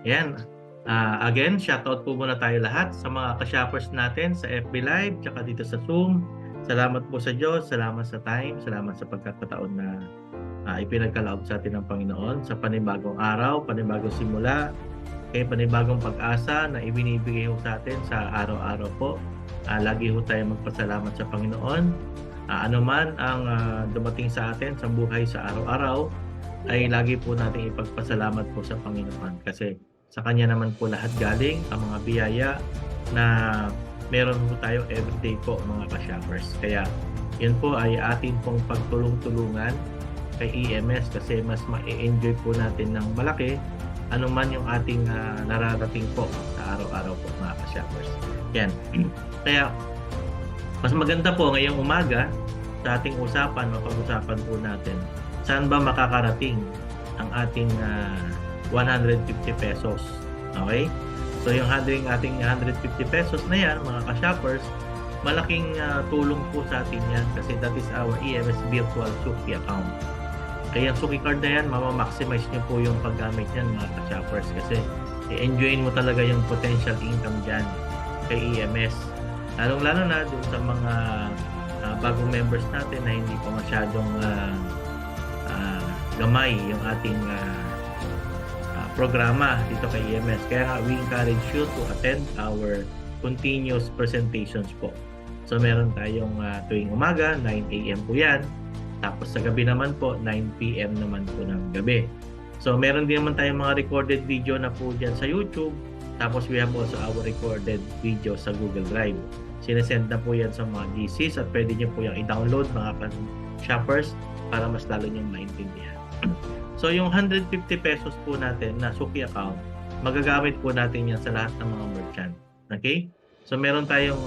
Yan. Again, shoutout po muna tayo lahat sa mga ka-shoppers natin sa FB Live tsaka dito sa Zoom. Salamat po sa Diyos, salamat sa time, salamat sa pagkakataon na ipinagkaloob sa atin ng Panginoon sa panibagong araw, panibagong simula, panibagong pag-asa na ibinibigay ho sa atin sa araw-araw po. Lagi ho tayo magpasalamat sa Panginoon. Ano man ang dumating sa atin sa buhay sa araw-araw, ay lagi po natin ipagpasalamat po sa Panginoon kasi sa Kanya naman po lahat galing ang mga biyaya na meron po tayo everyday po mga ka-shoppers. Kaya yun po ay atin pong pagtulong-tulungan kay EMS kasi mas ma-enjoy po natin ng malaki anuman yung ating nararating po sa araw-araw po mga ka-shoppers. Yan. Kaya mas maganda po ngayong umaga sa ating usapan, mapag-usapan po natin saan ba makakarating ang ating 150 pesos. Okay? So yung ating 150 pesos na yan, mga ka-shoppers, malaking tulong po sa atin yan kasi that is our EMS Virtual Suki account. Kaya yung Suki card na yan, mamamaximize nyo po yung paggamit yan, mga ka-shoppers, kasi i-enjoyin mo talaga yung potential income dyan kay EMS. Lalong-lalo na dun sa mga bagong members natin na hindi pa masyadong gamay yung ating programa dito kay EMS. Kaya we encourage you to attend our continuous presentations po. So meron tayong tuwing umaga, 9 AM po yan. Tapos sa gabi naman po, 9 PM naman po ng gabi. So meron din naman tayong mga recorded video na po dyan sa YouTube. Tapos we have also our recorded video sa Google Drive. Sinesend na po yan sa mga GCs at pwede nyo po yung i-download mga shoppers para mas lalo nyo maintindihan. So yung 150 pesos po natin na Suki account, magagamit po natin yan sa lahat ng mga merchant. Okay? So meron tayong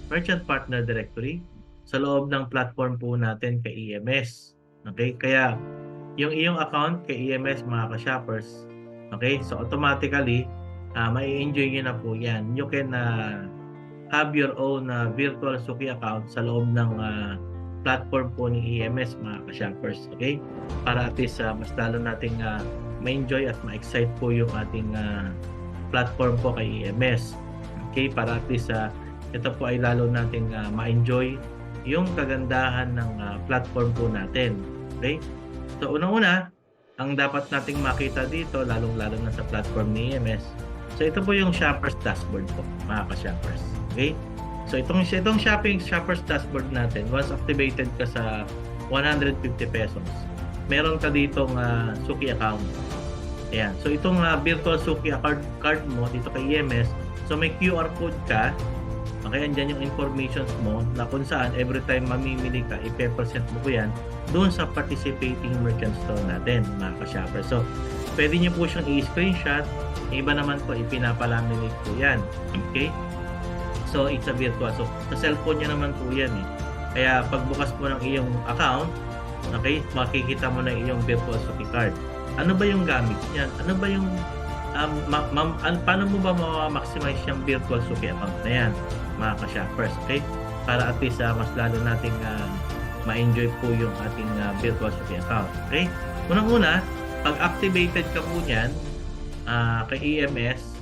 merchant partner directory sa loob ng platform po natin kay EMS. Okay? Kaya yung iyong account kay EMS mga ka-shoppers, okay? So automatically, mai-enjoy nyo na po yan. You can have your own virtual Suki account sa loob ng platform po ni EMS mga ka-shoppers, okay? Para at least mas lalo nating ma-enjoy at ma-excite po yung ating platform po kay EMS. Okay? Para at least ito po ay lalo nating ma-enjoy yung kagandahan ng platform po natin. Okay? So unang-una, ang dapat nating makita dito, lalong-lalo na sa platform ni EMS, so ito po yung Shoppers Dashboard po mga ka-shoppers. Okay? So itong Shoppers Dashboard natin, once activated ka sa 150 pesos, meron ka ditong Suki account. Ayan. So itong virtual Suki card mo dito kay EMS, so may QR code ka. Okay, andyan yung informations mo na kung saan every time mamimili ka, ipe-present mo ko yan doon sa participating merchant store natin, mga ka-shoppers. So pwede nyo po siyang i-screenshot. Iba naman po, ipinapalaminate po yan. Okay? So, it's a virtual. So, sa cellphone nyo naman po yan eh. Kaya, pagbukas mo ng iyong account, okay, makikita mo na iyong virtual Suki card. Ano ba yung gamit niyan? Ano ba yung, paano mo ba ma-maximize yung virtual Suki account na yan, mga ka-shoppers, okay? Para at least, mas lalo nating ma-enjoy po yung ating virtual Suki account, okay? Unang-una, pag activated ka po niyan, kay EMS,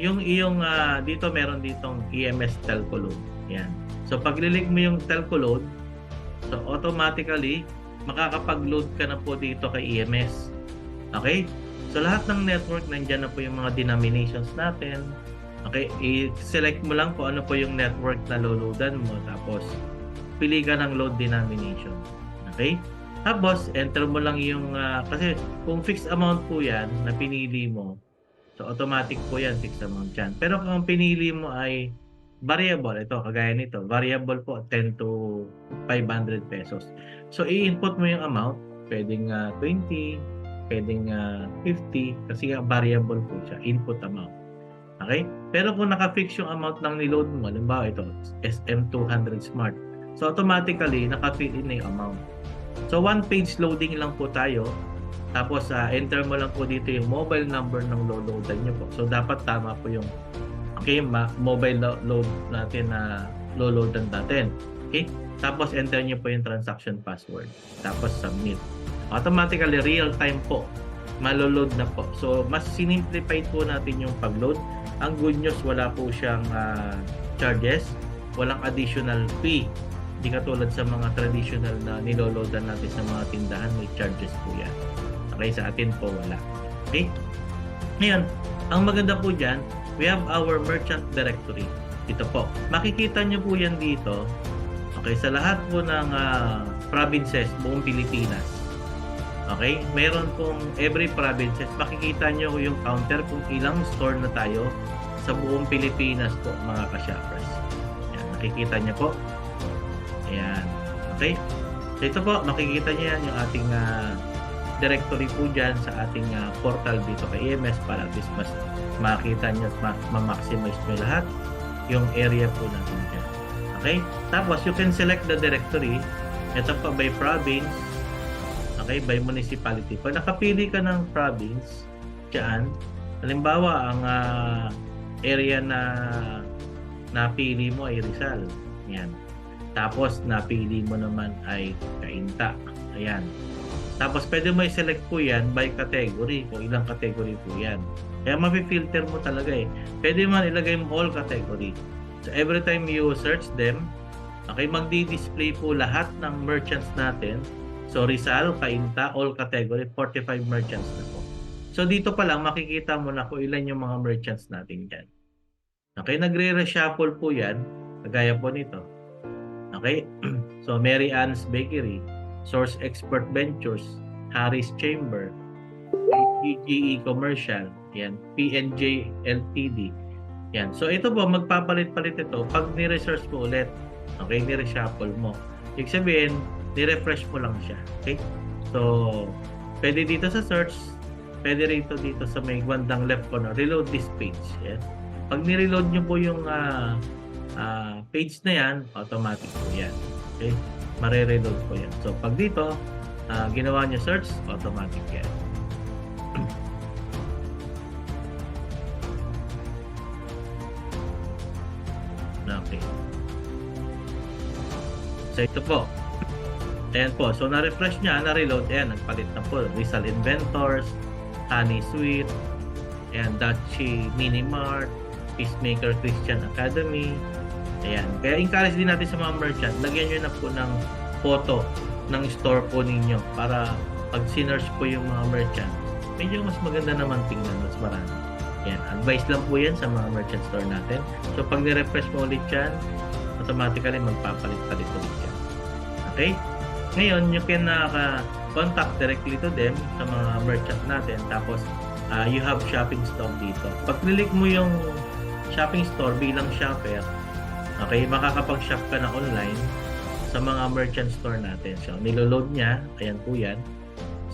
yung iyong dito meron ditong EMS Telco Load. Yan. So pag lilink mo yung Telco Load, so automatically makakapag-load ka na po dito kay EMS. Okay? So lahat ng network nandiyan na po yung mga denominations natin. Okay? I-select mo lang kung ano po yung network na loadan mo, tapos pili ka ng load denomination. Okay? Tapos enter mo lang yung kasi kung fixed amount po yan na pinili mo, so automatic po yan, fixed amount yan. Pero kung pinili mo ay variable, ito kagaya nito, variable po 10 to 500 pesos. So i-input mo yung amount, pwedeng 20, pwedeng 50, kasi variable po siya, input amount. Okay? Pero kung naka-fix yung amount ng niload mo, halimbawa ito, SM200 Smart, so automatically naka-fill in na yung amount. So one page loading lang po tayo. Tapos enter mo lang po dito yung mobile number ng loadan nyo po. So dapat tama po yung Okay, mobile load natin na loadan natin. Okay? Tapos enter nyo po yung transaction password. Tapos submit. Automatically real time po. Maloload na po. So mas sinimplify po natin yung pag-load. Ang good news, wala po siyang charges. Walang additional fee. Hindi katulad sa mga traditional na niloloadan natin sa mga tindahan, may charges po yan. Okay, sa atin po wala. Okay? Ngayon, ang maganda po dyan, we have our merchant directory. Ito po. Makikita nyo po yan dito. Okay, sa lahat po ng provinces, buong Pilipinas. Okay, meron pong every provinces, makikita nyo yung counter kung ilang store na tayo sa buong Pilipinas po, mga ka-shoppers. Yan, nakikita nyo po. Ayan. Okay? So ito po, makikita nyo yan yung ating directory po dyan sa ating portal dito kay EMS para at least mas makita nyo at ma-maximize nyo lahat yung area po natin dyan. Okay? Tapos, you can select the directory. Ito pa by province. Okay? By municipality. Pag nakapili ka ng province, dyan, halimbawa, ang area na napili mo ay Rizal. Yan. Tapos, napili mo naman ay Cainta. Ayan. Tapos, pwede mo i-select po yan by category. Kung ilang category po yan. Kaya mapi-filter mo talaga eh. Pwede man ilagay mo all category. So, every time you search them, okay, magdi-display po lahat ng merchants natin. So, Rizal, Cainta, all category, 45 merchants na po. So, dito pa lang makikita mo na kung ilan yung mga merchants natin dyan. Okay, nagre-reshuffle po yan. Kagaya po nito. Okay, so Mary Ann's Bakery, Source Expert Ventures, Harris Chamber, PGE Commercial, yan, PNJ LTD. Yan. So ito po, magpapalit-palit ito pag ni-research mo ulit. Okay, ni-reshuffle mo. Ibig sabihin, ni-refresh mo lang siya. Okay? So, pwede dito sa search, pwede rito dito sa may bandang left corner, reload this page. Yan. Pag ni-reload nyo po yung page na yan, automatic po yan. Okay? Mare-reload po yan. So, pag dito, ginawa nyo search, automatic yan. Okay. So, ito po. Ayan po. So, na-refresh niya, na-reload. Ayan, nagpalit na po. Rizal Inventors, Honey Sweet, ayan, Dachi Mini Mart, Peacemaker Christian Academy. Ayan. Kaya encourage din natin sa mga merchant, lagyan nyo na po ng photo ng store po ninyo para pag sinerch po yung mga merchant, medyo mas maganda naman tingnan, mas marami. Yan, advice lang po yan sa mga merchant store natin. So, pag ni-refresh mo ulit yan, automatically magpapalit-palit ulit yan. Okay? Ngayon, you can contact directly to them sa mga merchant natin. Tapos, you have shopping store dito. Pag click mo yung shopping store bilang shopper, okay, makakapag-shop ka na online sa mga merchant store natin. So, niloload niya. Ayan po yan.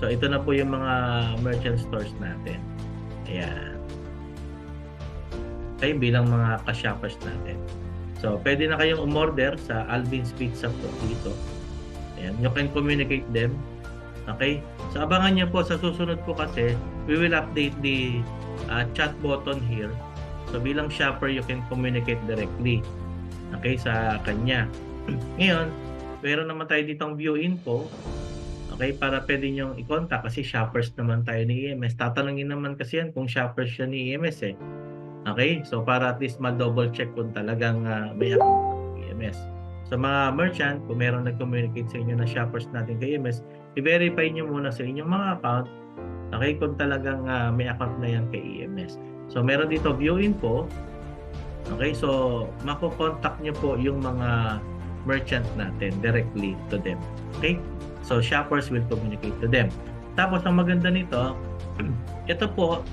So, ito na po yung mga merchant stores natin. Ayan. Okay, bilang mga ka-shoppers natin. So, pwede na kayong umorder sa Alvin's Pizza po dito. Ayan, you can communicate them. Okay? So, abangan niyo po sa susunod po kasi, we will update the chat button here. So, bilang shopper, you can communicate directly. Okay, sa kanya. Ngayon, meron naman tayo ditong view info. Okay, para pwede nyo i-contact kasi shoppers naman tayo ni EMS. Tatanungin naman kasi yan kung shoppers siya ni EMS eh. Okay, so para at least ma-double check kung talagang may account ng EMS. So mga merchant, kung meron nag-communicate sa inyo na shoppers natin kay EMS, i-verify nyo muna sa inyong mga account, okay, kung talagang may account na yan kay EMS. So meron dito view info. Okay, so mako-contact nyo po yung mga merchant natin directly to them. Okay, so shoppers will communicate to them. Tapos ang maganda nito, ito po,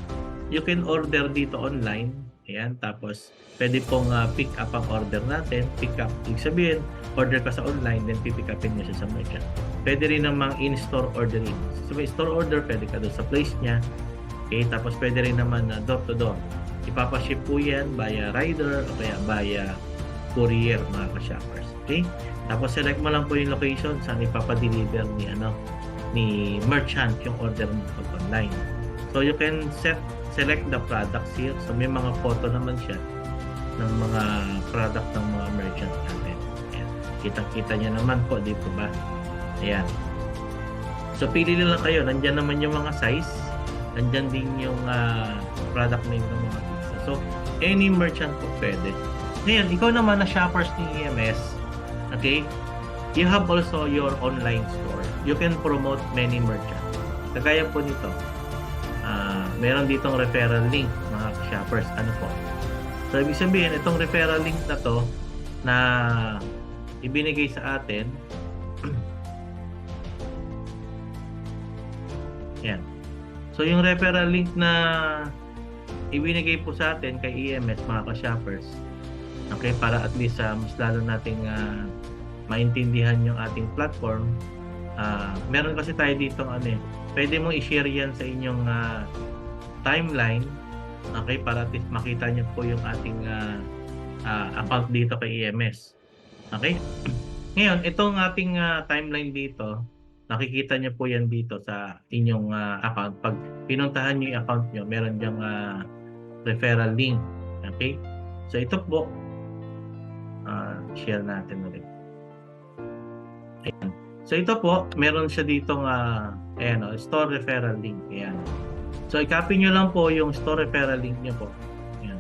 you can order dito online. Ayan, tapos pwede pong pick up ang order natin. Pick up, ibig sabihin, order ka sa online, then pick upin nyo siya sa merchant. Pwede rin namang in-store ordering. So may store order, pwede ka doon sa place niya. Okay, tapos pwede rin naman door-to-door. Ipapaship po yan via rider o kaya via courier, mga ka-shoppers. Okay? Tapos select mo lang po yung location saan ipapadeliver ni merchant yung order mo pag online. So you can select the products here. So may mga photo naman siya. ng mga product ng mga merchant natin. Ayan. Kitang-kita nyo naman po, di po ba? Ayan. So, pili lang kayo. Nandyan naman yung mga size. Nandyan din yung product name ng mga pizza. So, any merchant po pwede. Ngayon, ikaw naman na shoppers ni EMS, okay? You have also your online store. You can promote many merchants. Kagaya po nito, meron ditong referral link, mga shoppers. Ano po? So, ibig sabihin, itong referral link na to na ibinigay sa atin, yan. So, yung referral link na ibinigay po sa atin kay EMS, mga ka-shoppers, okay, para at least mas lalo nating maintindihan yung ating platform. Meron kasi tayo dito pwede mo i-share yan sa inyong timeline, okay, para at least makita nyo po yung ating account dito kay EMS. Okay? Ngayon, itong ating timeline dito, nakikita nyo po yan dito sa inyong account. Pag pinuntahan nyo yung account nyo, meron dyang referral link. Okay? So, ito po, share natin ulit. Ayan. So, ito po, meron siya ditong store referral link. Ayan. So, i-copy nyo lang po yung store referral link nyo po. Ayan.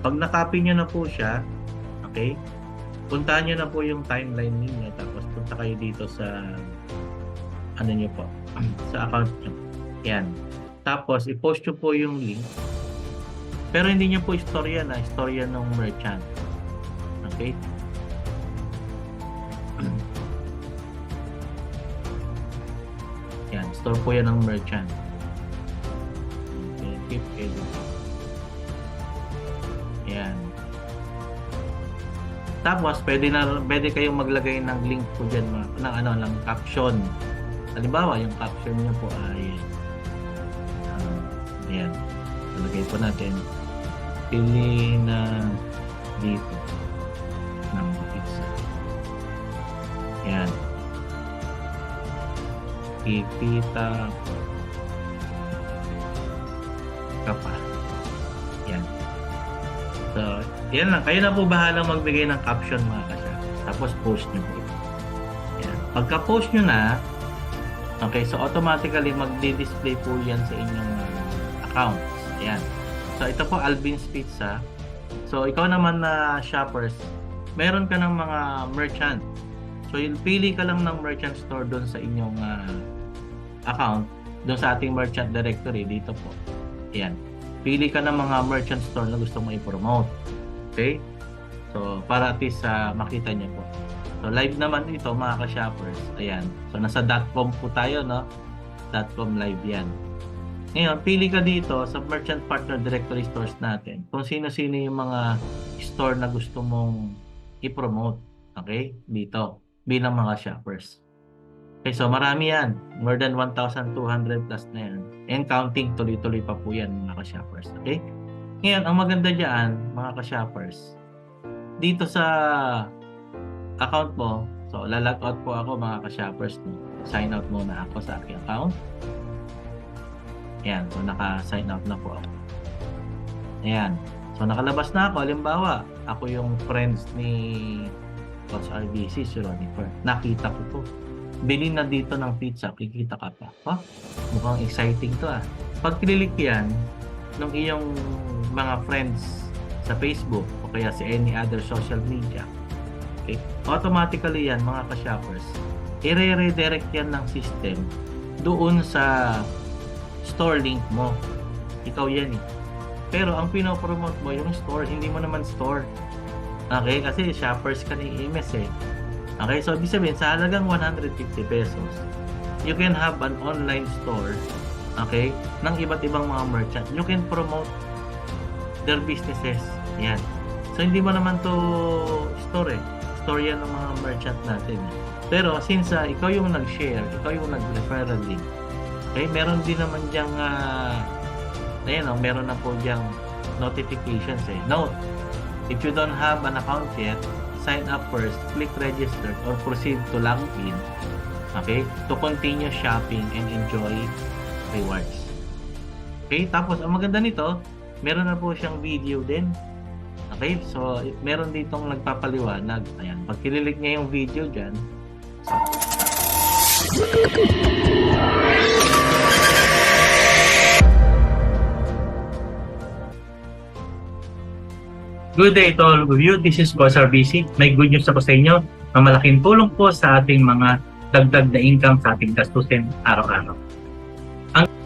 Pag na-copy nyo na po siya, okay, puntahan nyo na po yung timeline ninyo, tapos punta kayo dito sa nyo po, sa account nyo. Ayan. Tapos, i-post nyo po yung link. Pero hindi nyo po istorya ng merchant. Okay? Yan, store po yan ng merchant. Okay, keep edit. Yan. Tapos, pwede kayong maglagay ng link po dyan, ng caption. Halimbawa, yung caption nyo po ay ayan. Nalagay po natin, pili na dito ng pizza. Ayan. Pipita ka pa. Ayan. So, yan lang. Kayo na po bahalang magbigay ng caption, mga kasya. Tapos post nyo po. Ayan. Pagka-post nyo na, okay, so automatically magdi-display po yan sa inyong accounts. Ayan. So, ito po, Alvin's Pizza. So, ikaw naman na shoppers, meron ka ng mga merchant. So, pili ka lang ng merchant store doon sa inyong account, doon sa ating merchant directory, dito po. Ayan. Pili ka ng mga merchant store na gusto mo i-promote. Okay? So, para at least makita niyo po. So, live naman ito, mga ka-shoppers. Ayan. So, nasa .com po tayo, no? .com live yan. Ngayon, pili ka dito sa merchant partner directory stores natin kung sino-sino yung mga store na gusto mong i-promote. Okay? Dito. Bilang mga shoppers. Okay, so marami yan. More than 1,200 plus na yan. And counting, tuloy-tuloy pa po yan, mga ka-shoppers. Okay? Ngayon, ang maganda dyan, mga ka-shoppers, dito sa account mo, so lalag out po ako, mga ka-shoppers. Sign out muna ako sa aking account. Ayan, so naka-sign out na po ako. Ayan. So nakalabas na ako. Halimbawa, ako yung friends ni Coach RBC, si Ronifer. Nakita ko po. Bili na dito ng pizza, kikita ka pa. Oh, mukhang exciting to ah. Pag klilik yan, ng iyong mga friends sa Facebook o kaya sa any other social media, okay, automatically yan, mga ka-shoppers, i-redirect yan ng system doon sa store link mo. Ikaw yan eh. Pero ang pinopromote mo yung store, hindi mo naman store. Okay? Kasi shoppers ka ni EMS eh. Okay? So, ibig sabihin, sa halagang 150 pesos, you can have an online store, okay, ng iba't ibang mga merchant. You can promote their businesses. Yan. So, hindi mo naman to store eh. Store yan ng mga merchant natin. Pero, since ikaw yung nag-share, ikaw yung nag-referral link, okay, meron din naman diyang meron na po diyang notifications eh. Note, if you don't have an account yet, sign up first, click register, or proceed to log in, okay, to continue shopping and enjoy rewards. Okay, tapos ang maganda nito, meron na po siyang video din. Okay? So, meron ditong nagpapaliwanag. Ayan. Pag kililik niya yung video dyan, good day to all of you. This is Boss RBC. May good news ako sa inyo na malaking tulong po sa ating mga dagdag na income sa ating gastusin araw-araw.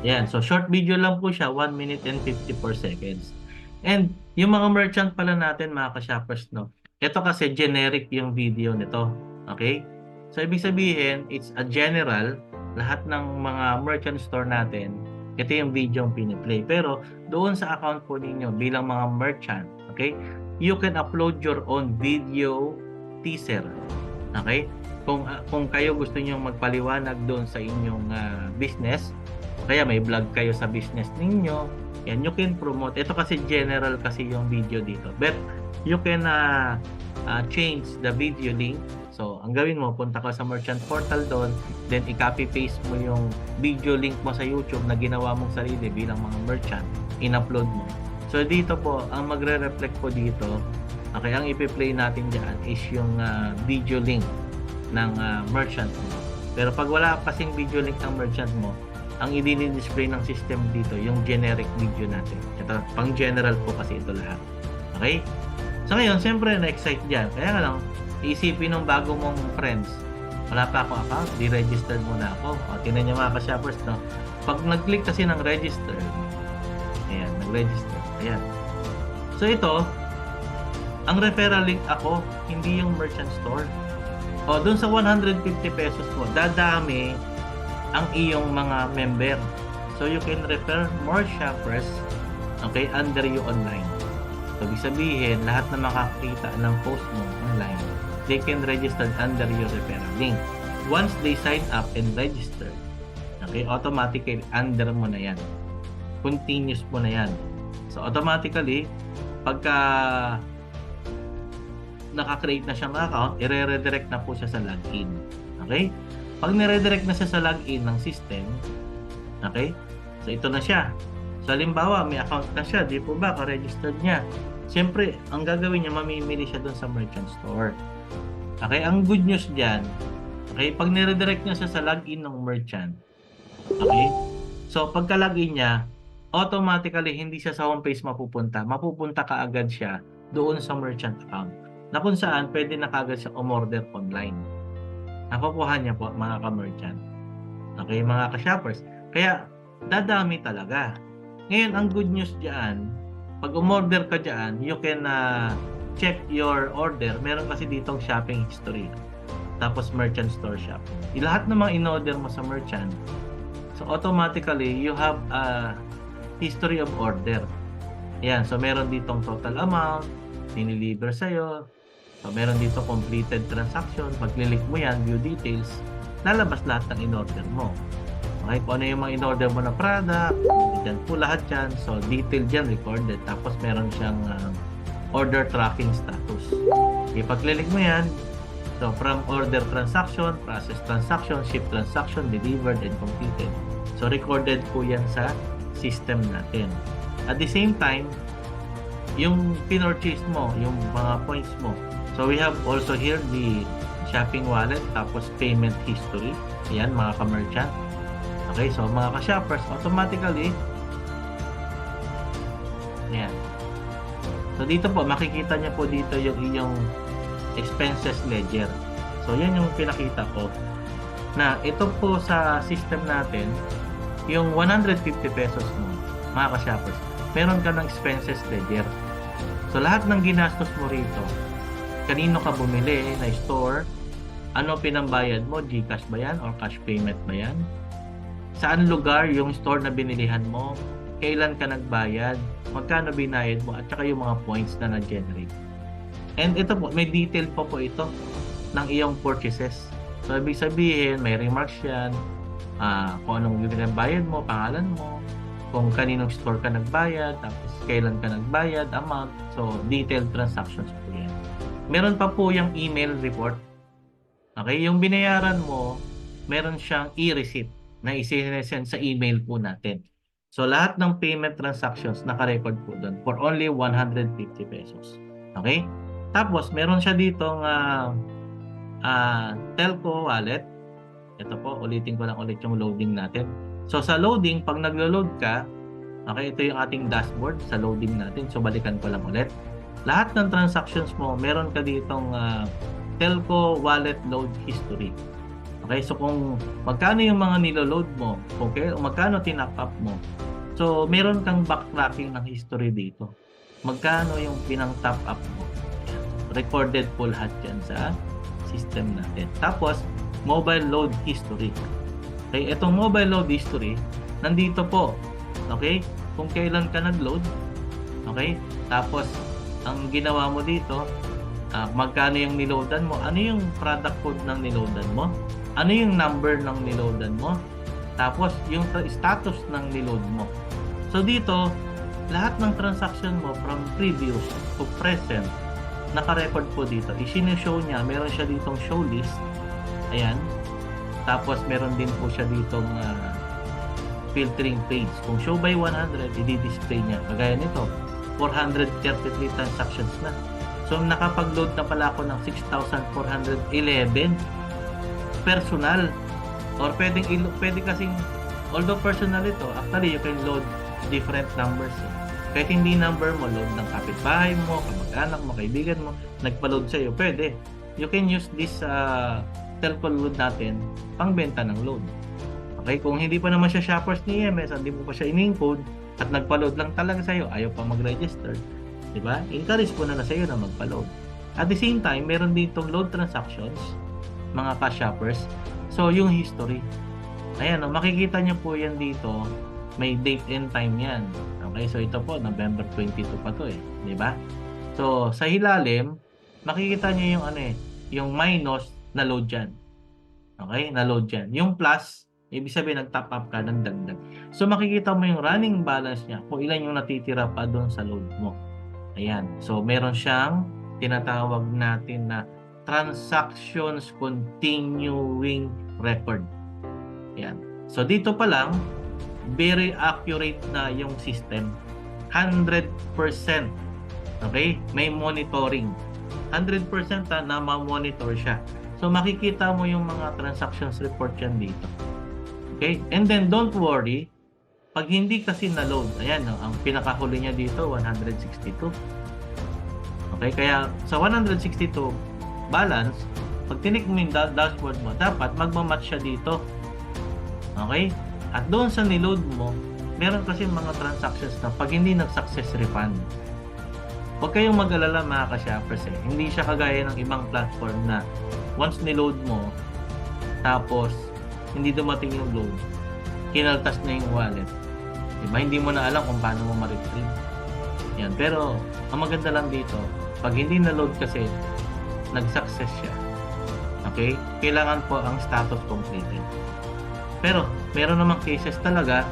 Yan, so short video lang po siya, 1 minute and 54 seconds. And yung mga merchant pala natin, mga ka-shoppers, no? Ito kasi generic yung video nito. Okay? So ibig sabihin, it's a general, lahat ng mga merchant store natin, ito yung video yung piniplay. Pero doon sa account po ninyo bilang mga merchant, okay? You can upload your own video teaser. Okay? Kung kayo gusto niyo magpaliwanag doon sa inyong business, kaya may vlog kayo sa business ninyo, yan, you can promote. Ito kasi general kasi yung video dito. But you can change the video link. So, ang gawin mo, punta ka sa merchant portal doon, then i-copy paste mo yung video link mo sa YouTube na ginawa mong sarili bilang mga merchant, in-upload mo. So, dito po, ang magre-reflect po dito, okay, ang ipi-play natin dyan is yung video link ng merchant mo. Pero pag wala kasing video link ng merchant mo, ang i-display ng system dito, yung generic video natin. Ito, pang general po kasi ito lahat. Okay? So ngayon, siyempre, na-excite dyan. Kaya nga lang, isipin ng bago mong friends, wala pa ako account, di-registered muna ako. O, tinan niyo mga ka-shoppers, no? Pag nag-click kasi ng register, ayan, nag-register. Ayan. So ito, ang referral link ako, hindi yung merchant store. O, dun sa 150 pesos mo, dadami ang iyong mga member. So, you can refer more shoppers, okay, under you online. So, ibig sabihin, lahat na makakita ng post mo online, they can register under your referral link. Once they sign up and register, okay, automatically, under mo na yan. Continuous mo na yan. So, automatically, pagka naka-create na siya ng account, i-redirect na po siya sa login. Okay? Pag nire-direct na siya sa login ng system, okay? So, ito na siya. So, halimbawa, may account na siya, di po ba, ka-registered niya. Siyempre, ang gagawin niya, mamimili siya doon sa merchant store. Okay? Ang good news dyan, okay? Pag nire-direct niya siya sa login ng merchant, okay? So, pagka-login niya, automatically, hindi siya sa homepage mapupunta. Mapupunta ka agad siya doon sa merchant account. Na kung saan, pwede na kagad siya umorder online. Nakukuha niya po, mga ka-merchant. Okay, mga ka-shoppers. Kaya, dadami talaga. Ngayon, ang good news dyan, pag umorder ka dyan, you can check your order. Meron kasi ditong shopping history. Tapos, merchant store shopping. Lahat ng mga in-order mo sa merchant, so automatically, you have a history of order. Yan, so meron ditong total amount, diniliver sa'yo. So, meron dito completed transaction. Pag click mo yan, view details, lalabas lahat ng in-order mo. Okay, kung ano yung mga in-order mo na product, dyan po lahat yan. So, detail dyan, recorded. Tapos, meron siyang order tracking status. Okay, pag click mo yan, so, from order transaction, process transaction, ship transaction, delivered, and completed. So, recorded po yan sa system natin. At the same time, yung pinorchase mo, yung mga points mo. So, we have also here the shopping wallet, tapos payment history. Ayan, mga ka-merchant. Okay, so mga ka-shoppers, automatically, ayan. So, dito po, makikita niyo po dito yung inyong expenses ledger. So, yan yung pinakita ko. Na ito po sa system natin, yung 150 pesos mo, mga ka-shoppers, meron ka ng expenses ledger. So, lahat ng ginastos mo rito, kanino ka bumili na store, ano pinambayad mo, GCash ba yan or cash payment ba yan? Saan lugar yung store na binilihan mo, kailan ka nagbayad, magkano binayad mo, at saka yung mga points na na-generate. And ito po, may detail po ito ng iyong purchases. So, ibig sabihin, may remarks yan, kung anong binayad mo, pangalan mo, kung kaninong store ka nagbayad, tapos kailan ka nagbayad, amount. So, detailed transactions po yan. Meron pa po yung email report. Okay, yung binayaran mo, meron siyang e-receipt na isi-send sa email po natin. So, lahat ng payment transactions naka-record po doon for only 150 pesos. Okay? Tapos, meron siya ditong telco wallet. Ito po, ulitin ko lang ulit yung loading natin. So, sa loading, pag naglo-load ka, okay, ito yung ating dashboard sa loading natin. So, balikan ko lang ulit. Lahat ng transactions mo, meron ka ditong telco wallet load history. Okay, so kung magkano yung mga nilo-load mo, okay, o magkano tinap up mo, so meron kang backtracking ng history dito. Magkano yung pinang-top up mo. Recorded po lahat yan sa system natin. Tapos, mobile load history. Okay, itong mobile load history, nandito po. Okay, kung kailan ka nag-load. Okay, tapos, ang ginawa mo dito, magkano yung niloadan mo, ano yung product code ng niloadan mo, ano yung number ng niloadan mo, tapos yung status ng niload mo. So dito, lahat ng transaction mo from previous to present, naka-record po dito. I-show niya, meron siya ditong show list. Ayan. Tapos meron din po siya ditong filtering page. Kung show by 100, i-display niya. Kagaya nito, 433 transactions na. So nakapag-load na pala ako ng 6,411 personal. Or pwede kasing, although personal ito, actually you can load different numbers. Kahit hindi number mo, load ng kapitbahay mo, kamag-anak mo, kaibigan mo, nagpa-load sa'yo, pwede. You can use this telco load natin pangbenta ng load. Okay, kung hindi pa naman siya shoppers ni EMS, hindi mo pa siya in-encode at nagpa-load lang talaga sa'yo, ayaw pa mag-register, diba? Encourage po na sa'yo na magpa-load. At the same time, meron ditong load transactions, mga cash shoppers. So, yung history. Ayan, makikita nyo po yan dito. May date and time yan. Okay, so ito po, November 22 pa to diba? So, sa hilalim, makikita nyo yung yung minus na load dyan. Okay, na load dyan. Yung plus, ibig sabihin nag-top up ka ng dagdag. So, makikita mo yung running balance niya kung ilan yung natitira pa doon sa load mo. Ayan. So, meron siyang tinatawag natin na transactions continuing record. Ayan. So, dito pa lang, very accurate na yung system. 100%. Okay? May monitoring. 100% na ma-monitor siya. So, makikita mo yung mga transactions report yan dito. Okay? And then, don't worry. Pag hindi kasi na-load, ayan, ang pinakahuli niya dito, 162. Okay? Kaya, sa 162 balance, pag tinik mo yung dashboard mo, dapat magmamatch siya dito. Okay? At doon sa niload mo, meron kasi mga transactions na pag hindi nag-success refund. Huwag kayong mag-alala mga ka-shoppers Hindi siya kagaya ng ibang platform na once niload mo, tapos hindi dumating yung load, kinaltas na yung wallet. Diba? Hindi mo na alam kung paano mo ma-retrieve. Yan. Pero, ang maganda lang dito, pag hindi na-load kasi, nag-success siya. Okay? Kailangan po ang status completed. Pero, meron namang cases talaga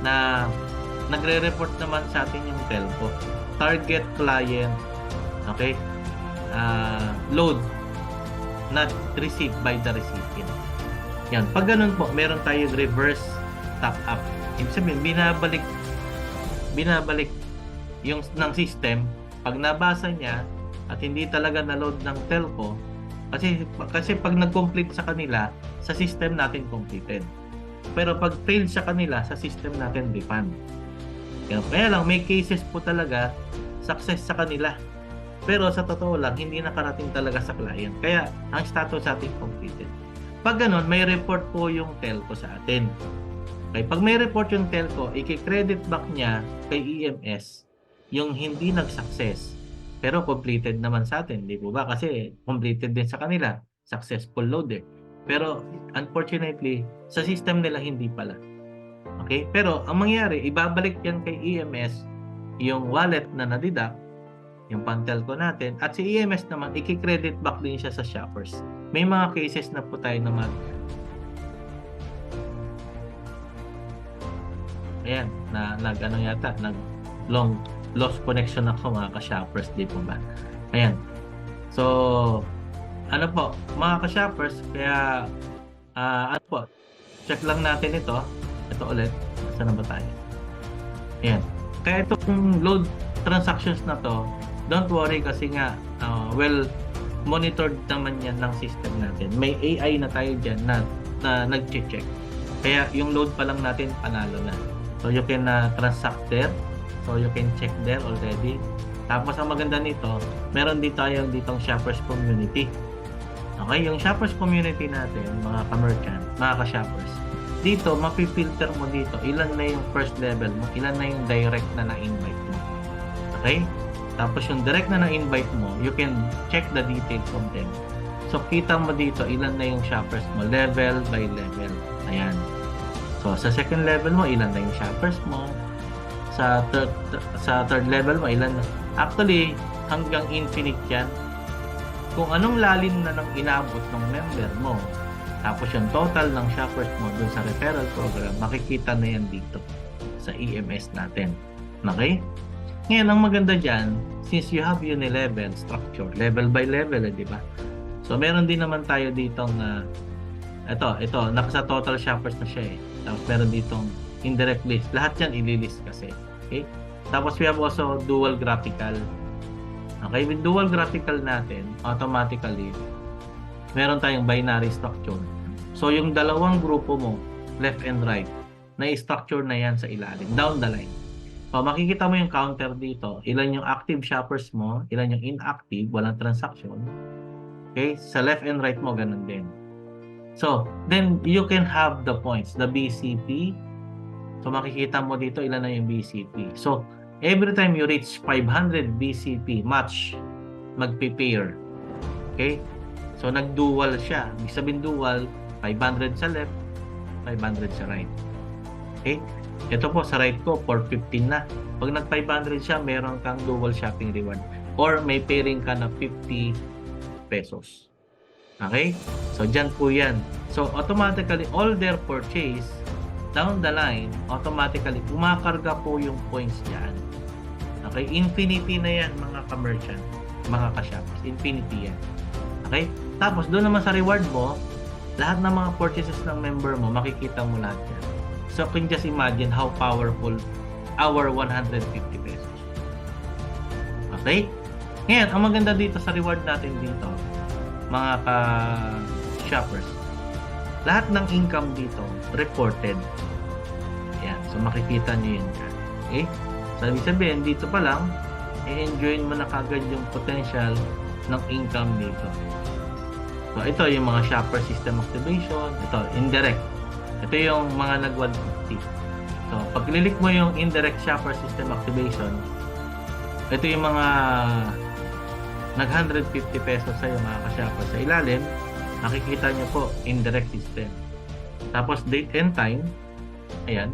na nagre-report naman sa atin yung telco. Target client, okay? Load not received by the recipient. Yan. Pag ganun po, meron tayong reverse top up. Ibig sabihin, binabalik yung ng system. Pag nabasa niya at hindi talaga na-load ng telco, kasi pag nag-complete sa kanila, sa system natin completed. Pero pag failed sa kanila, sa system natin refund. Kaya lang, may cases po talaga success sa kanila. Pero sa totoo lang, hindi nakarating talaga sa client. Kaya ang status natin completed. Pag ganun, may report po yung telco sa atin. Okay, pag may report yung telco, i-credit back niya kay EMS yung hindi nag-success. Pero completed naman sa atin, di po ba? Kasi completed din sa kanila. Successful load Pero unfortunately, sa system nila hindi pala. Okay? Pero ang mangyayari, ibabalik yan kay EMS yung wallet na nadidak, yung pantelco natin, at si EMS naman, i-credit back din siya sa shoppers. May mga cases na po tayo na ayan, long lost connection ako mga ka-shoppers, di po ba? Ayan. So, ano po, mga ka-shoppers, kaya, ano po, check lang natin ito. Ito ulit. Saan na ba tayo? Ayan. Kaya itong load transactions na to, don't worry kasi nga, well, monitored naman yan ng system natin. May AI na tayo dyan na nag-check. Kaya yung load pa lang natin, panalo na. So you can transact there. So you can check there already. Tapos ang maganda nito, meron din tayo ditong shoppers community. Okay, yung shoppers community natin, mga ka-merchant, mga ka-shoppers, dito, mapipilter mo dito, ilan na yung first level mo, ilan na yung direct na na-invite mo. Okay? Tapos yung direct na na-invite mo, you can check the details of them. So, kita mo dito, ilan na yung shoppers mo, level by level. Ayan. So, sa second level mo, ilan na yung shoppers mo. Sa third level mo, ilan na. Actually, hanggang infinite yan. Kung anong lalim na ng inabot ng member mo, tapos yung total ng shoppers mo dun sa referral program, makikita na yan dito sa EMS natin. Okay? Ngayon, ang maganda dyan, since you have unilevel structure, level by level, di ba? So, meron din naman tayo ditong, ito, nasa total shoppers na siya eh. Tapos, meron ditong indirect list. Lahat yan ililist kasi. Okay? Tapos, we have also dual graphical. Okay? With dual graphical natin, automatically, meron tayong binary structure. So, yung dalawang grupo mo, left and right, na-structure na yan sa ilalim, down the line. So, makikita mo yung counter dito, ilan yung active shoppers mo, ilan yung inactive, walang transaction. Okay? Sa left and right mo, ganun din. So, then you can have the points, the BCP. So, makikita mo dito, ilan na yung BCP. So, every time you reach 500 BCP match, magpe-pair. Okay? So, nag-dual siya. Ibig sabihin dual, 500 sa left, 500 sa right. Okay? Ito po, sa right ko, 415 na. Pag nag-500 siya, meron kang dual shopping reward. Or may pairing ka na 50 pesos. Okay? So, dyan po yan. So, automatically, all their purchase, down the line, automatically, umakarga po yung points dyan. Okay? Infinity na yan, mga ka-merchant, mga ka-shoppers. Infinity yan. Okay? Tapos, doon naman sa reward mo, lahat ng mga purchases ng member mo, makikita mo lahat yan. So, can just imagine how powerful our 150 pesos. Okay? Ngayon, ang maganda dito sa reward natin dito, mga ka-shoppers, lahat ng income dito, reported. Ayan. So, makikita nyo yun dyan. Okay? So, ibig sabihin, dito pa lang, i-enjoy mo na kagad yung potential ng income dito. So, ito yung mga shopper system activation. Ito, indirect. Ito yung mga nag-150. So, pag click mo yung indirect shopper system activation, ito yung mga nag-150 pesos sa'yo, mga ka-shopper. Sa ilalim, nakikita nyo po, indirect system. Tapos, date and time. Ayan.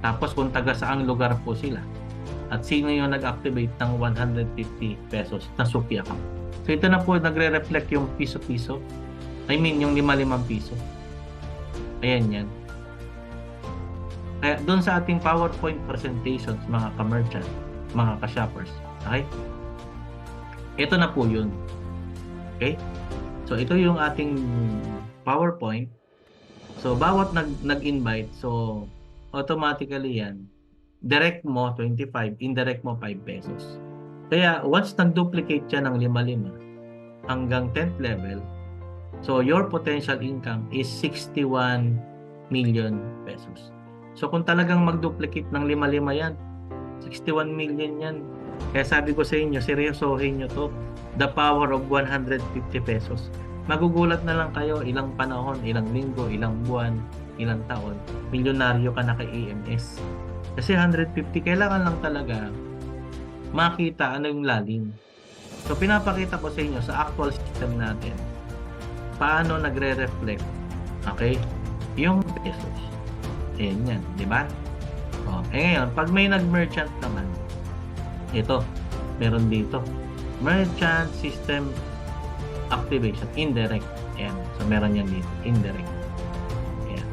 Tapos, kung taga saang lugar po sila. At sino yung nag-activate ng 150 pesos na Suki account. So, ito na po, nagre-reflect yung piso-piso. I mean, yung 5-5 piso. Ayan yan. Kaya, doon sa ating PowerPoint presentations, mga ka-merchant, mga ka-shoppers. Okay? Ito na po yun. Okay? So, ito yung ating PowerPoint. So, bawat nag-invite, so, automatically yan, direct mo 25, indirect mo 5 pesos. Kaya, once nag-duplicate siya ng 5-5 hanggang 10th level, so your potential income is 61 million pesos. So, kung talagang mag-duplicate ng 5-5 yan, 61 million yan. Kaya sabi ko sa inyo, seryosohin nyo to, the power of 150 pesos. Magugulat na lang kayo, ilang panahon, ilang linggo, ilang buwan, ilang taon, milyonaryo ka na kay EMS. Kasi 150, kailangan lang talaga makita ano yung lalim. So, pinapakita ko sa inyo sa actual system natin paano nagre-reflect, okay, yung pesos. Ayan yan, di ba? O, ngayon, pag may nag-merchant naman, ito, meron dito. Merchant System Activation, indirect. Ayan, so meron yan dito, indirect. Ayan.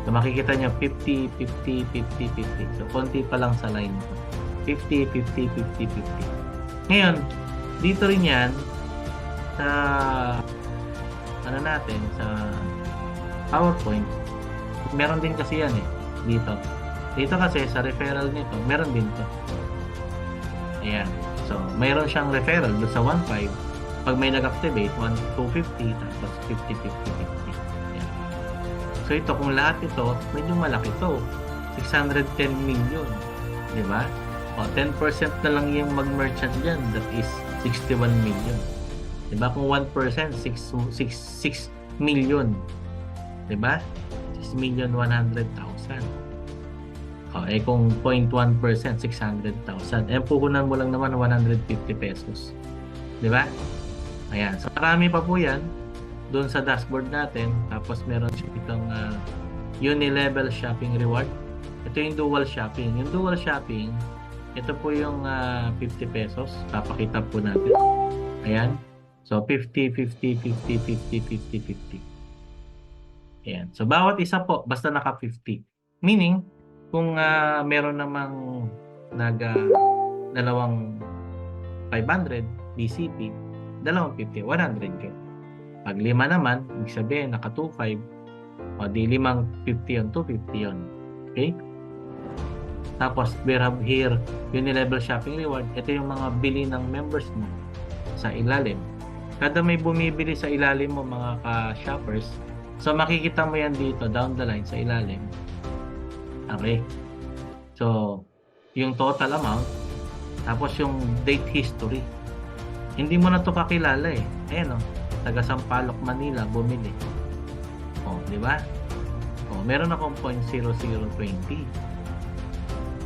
So, makikita nyo, 50, 50, 50, 50. So, konti pa lang sa line ito. 50, 50, 50, 50. Ngayon, dito rin yan sa ano natin, sa PowerPoint. Meron din kasi yan dito. Dito kasi sa referral nito, meron din to. Ayan. So, mayroon siyang referral doon sa 1.5. Pag may nag-activate, 250, tapos 50, 50, 50. Yan. So, ito, kung lahat ito, medyo malaki ito. 610 million. Di ba? O, 10% na lang yung mag-merchant dyan. That is 61 million. Di ba? Kung 1%, 6 million. Di ba? 6,100,000. Kung 0.1%, 600,000. Puhunan mo lang naman 150 pesos. Di ba? Ayan. So, marami pa po yan doon sa dashboard natin. Tapos, meron siya itong Unilevel Shopping Reward. Ito yung dual shopping. Yung dual shopping, ito po yung 50 pesos. Papakita po natin. Ayan. So, 50, 50, 50, 50, 50, 50. Ayan. So, bawat isa po, basta naka 50. Meaning, kung meron namang dalawang 500 BCP, dalawang 50, 100 yun. Pag 5 naman, ibig sabihin, naka 2.5, o di 5, 50 yun, 250 yun. Okay? Tapos, we have here, Unilevel Shopping Reward. Ito yung mga bili ng members mo sa ilalim. Kada may bumibili sa ilalim mo, mga ka-shoppers, so makikita mo yan dito, down the line, sa ilalim. Okay? So, yung total amount, tapos yung date history. Hindi mo na to kakilala eh. Ayan o, taga Sampaloc, Manila, bumili. O, di ba? O, meron akong 0.0020.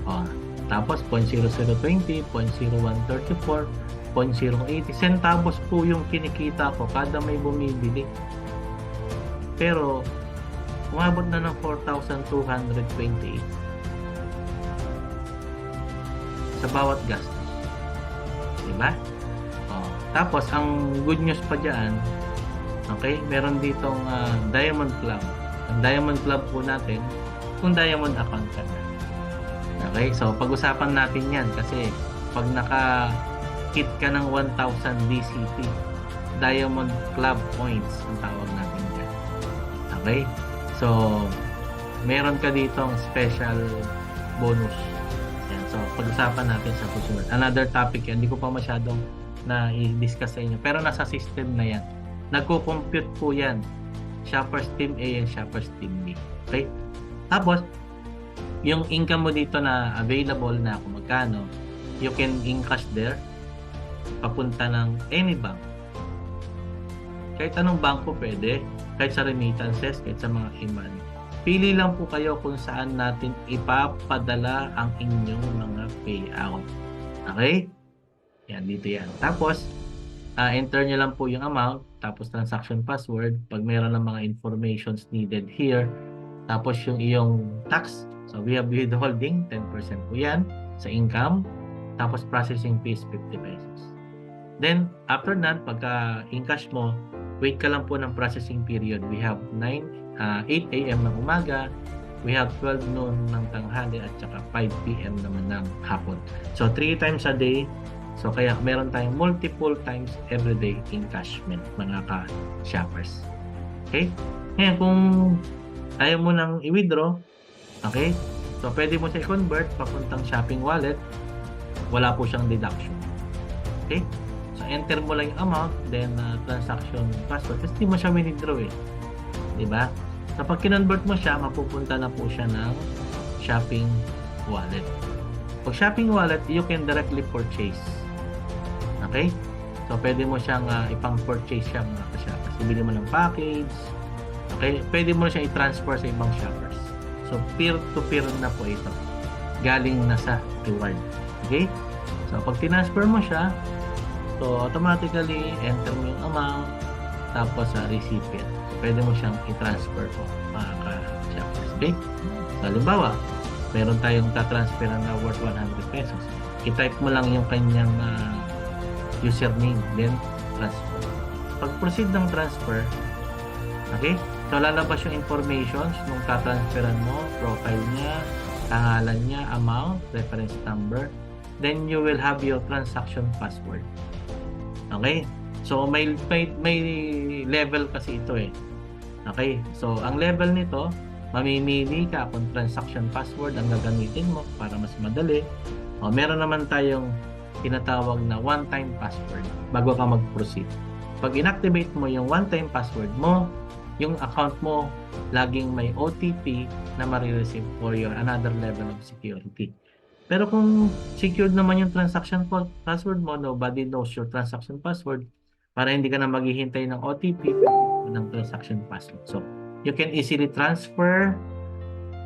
O, tapos 0.0020, 0.0134, 0.080. Centavos po yung kinikita ko kada may bumibili. Pero, umabot na ng 4,228 sa bawat gastos. Diba? Tapos, ang good news pa dyan, okay, meron ditong Diamond Club. Ang Diamond Club po natin, kung Diamond account ka na. Okay, so pag-usapan natin yan kasi pag naka-hit ka ng 1,000 DCP, Diamond Club points ang tawag natin dyan. Okay? So, meron ka ditong special bonus. Yan. So, pag-usapan natin sa susunod. Another topic yan. Hindi ko pa masyadong na i-discuss sa inyo. Pero nasa system na yan. Nagko-compute po yan. Shoppers Team A and Shoppers Team B. Okay? Tapos, yung income mo dito na available na kung magkano, you can encash there papunta ng any bank. Kahit anong bangko pwede. Kahit sa remittances, kahit sa mga e-money. Pili lang po kayo kung saan natin ipapadala ang inyong mga payout. Okay? Yan, dito yan. Tapos, enter nyo lang po yung amount, tapos transaction password, pag meron ng mga informations needed here, tapos yung iyong tax. So, we have withholding, 10% po yan sa income, tapos processing fees, 50 pesos. Then, after that, pagka in-cash mo, wait ka lang po ng processing period. We have 8 a.m. ng umaga, we have 12 noon ng tanghali, at saka 5 p.m. naman ng hapon. So, 3 times a day. So, kaya meron tayong multiple times every day encashment, mga ka-shoppers. Okay? Ngayon, kung ayaw mo nang i-withdraw, okay? So, pwede mo siya i-convert papuntang shopping wallet. Wala po siyang deduction. Okay? So, enter mo lang yung amount, then transaction password. Kasi hindi mo siya withdraw eh. Diba? So, pag kinonvert mo siya, mapupunta na po siya ng shopping wallet. Pag shopping wallet, you can directly purchase. Okay? So, pwede mo siyang ipang-purchase siya mga ka-shoppers. Ibili mo ng package. Okay? Pwede mo siyang i-transfer sa ibang shoppers. So, peer-to-peer na po ito. Galing na sa reward. Okay? So, pag tinransfer mo siya, so, automatically, enter mo yung amount, tapos sa recipient. So, pwede mo siyang i-transfer po, mga ka-shoppers. Okay? So, halimbawa, meron tayong tatransferan na worth 100 pesos. I-type mo lang yung kanyang username, then transfer. Pag-proceed ng transfer, okay? So, lalabas yung informations nung tatransferan mo, profile niya, pangalan niya, amount, reference number, then you will have your transaction password. Okay? So, may level kasi ito eh. Okay? So, ang level nito, mamimili ka kung transaction password ang gagamitin mo para mas madali. O, meron naman tayong tinatawag na one-time password bago ka mag-proceed. Pag inactivate mo yung one-time password mo, yung account mo laging may OTP na marireceive for your another level of security. Pero kung secured naman yung transaction password mo, nobody knows your transaction password, para hindi ka na maghihintay ng OTP ng transaction password. So, you can easily transfer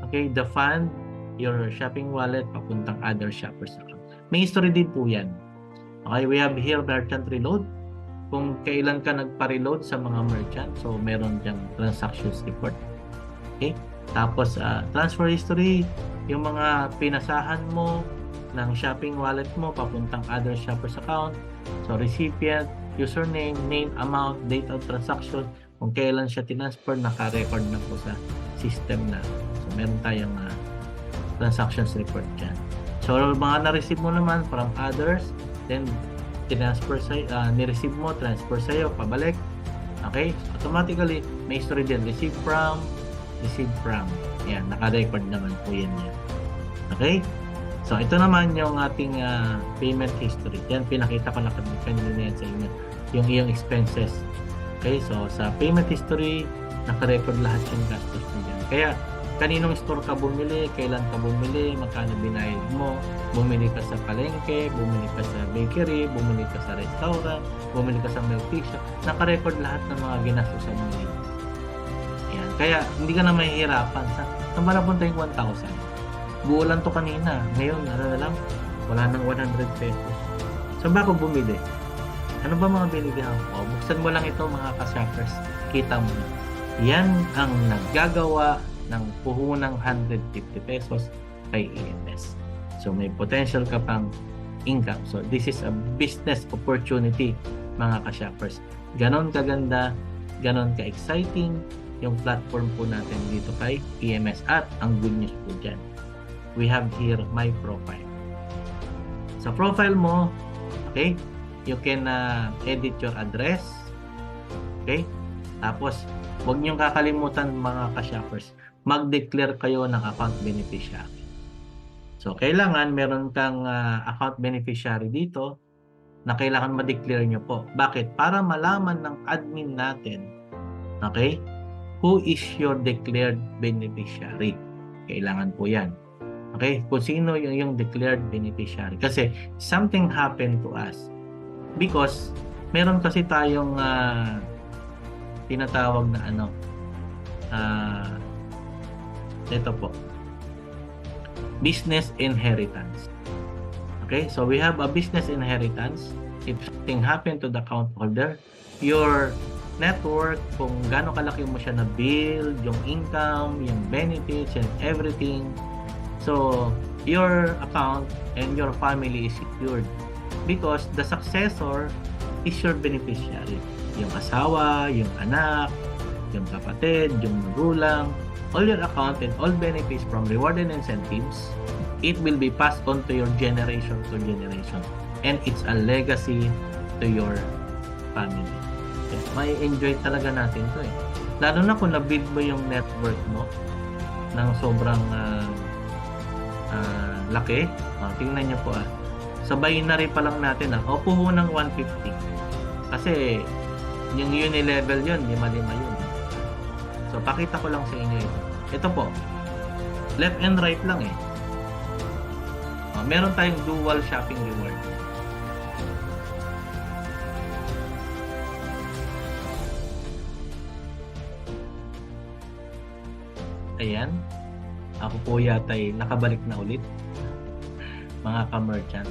the fund, your shopping wallet, papuntang other shoppers account. May history din po yan. Okay, we have here merchant reload. Kung kailan ka nagpa-reload sa mga merchant, so meron diyang transactions report. Okay? Tapos, transfer history, yung mga pinasahan mo ng shopping wallet mo papuntang other shoppers account. So, recipient, username, name, amount, date of transaction, kung kailan siya tinransfer, naka-record na po sa system na. So, meron tayong transactions report dyan. So, mga na-receive mo naman from others, then tinransfer ni-receive mo, transfer sa'yo, pabalik. Okay? Automatically, may history din. Receive from. Yan, naka-record naman po yan. Okay? So, ito naman yung ating payment history. Yan, pinakita ko na kanina yan sa inyo. Yung iyong expenses. Okay? So, sa payment history, naka-record lahat yung gastos mo dyan. Kaya, kaninong store ka bumili, kailan ka bumili, magkano binayad mo, bumili ka sa palengke, bumili ka sa bakery, bumili ka sa restaurant, bumili ka sa milk tea shop, naka-record lahat ng mga ginastusan mo. Yan. Kaya hindi ka na mahihirapan. Saan ba napunta yung 1,000? Buo lang to kanina. Ngayon, ano na lang, wala nang 100 pesos. Saan ba ako bumili? Ano ba mga binilihan ko? Buksan mo lang ito mga ka-shoppers. Kita mo na. Yan ang naggagawa ng puhunang 150 pesos kay EMS. So, may potential ka pang income. So, this is a business opportunity, mga ka-shoppers. Ganon kaganda, ganon ka-exciting yung platform po natin dito kay EMS. At ang good news po dyan, we have here my profile. Sa profile mo, okay, you can edit your address. Okay? Tapos, huwag niyong kakalimutan mga ka-shoppers, mag-declare kayo ng account beneficiary. So, kailangan meron kang account beneficiary dito na kailangan ma-declare nyo po. Bakit? Para malaman ng admin natin, okay, who is your declared beneficiary. Kailangan po yan. Okay? Kung sino yung declared beneficiary. Kasi something happened to us. Because meron kasi tayong tinatawag na ito po, business inheritance. Okay, so we have a business inheritance. If something happened to the account holder, your network, kung gaano kalaki mo siya na build, yung income, yung benefits, and everything, so your account and your family is secured because the successor is your beneficiary. Yung asawa, yung anak, yung kapatid, yung magulang, all your account and all benefits from reward and incentives, it will be passed on to your generation to generation. And it's a legacy to your family. Okay. May enjoy talaga natin to eh. Lalo na kung na-build mo yung network mo ng sobrang laki. Tingnan nyo po sa binary pa lang natin puho ng 150. Kasi yung unilevel yun, 5-5 yun. So, pakita ko lang sa inyo ito. Ito po, left and right lang eh. Meron tayong dual shopping reward. Ayan. Ako po yata nakabalik na ulit. Mga ka-merchant.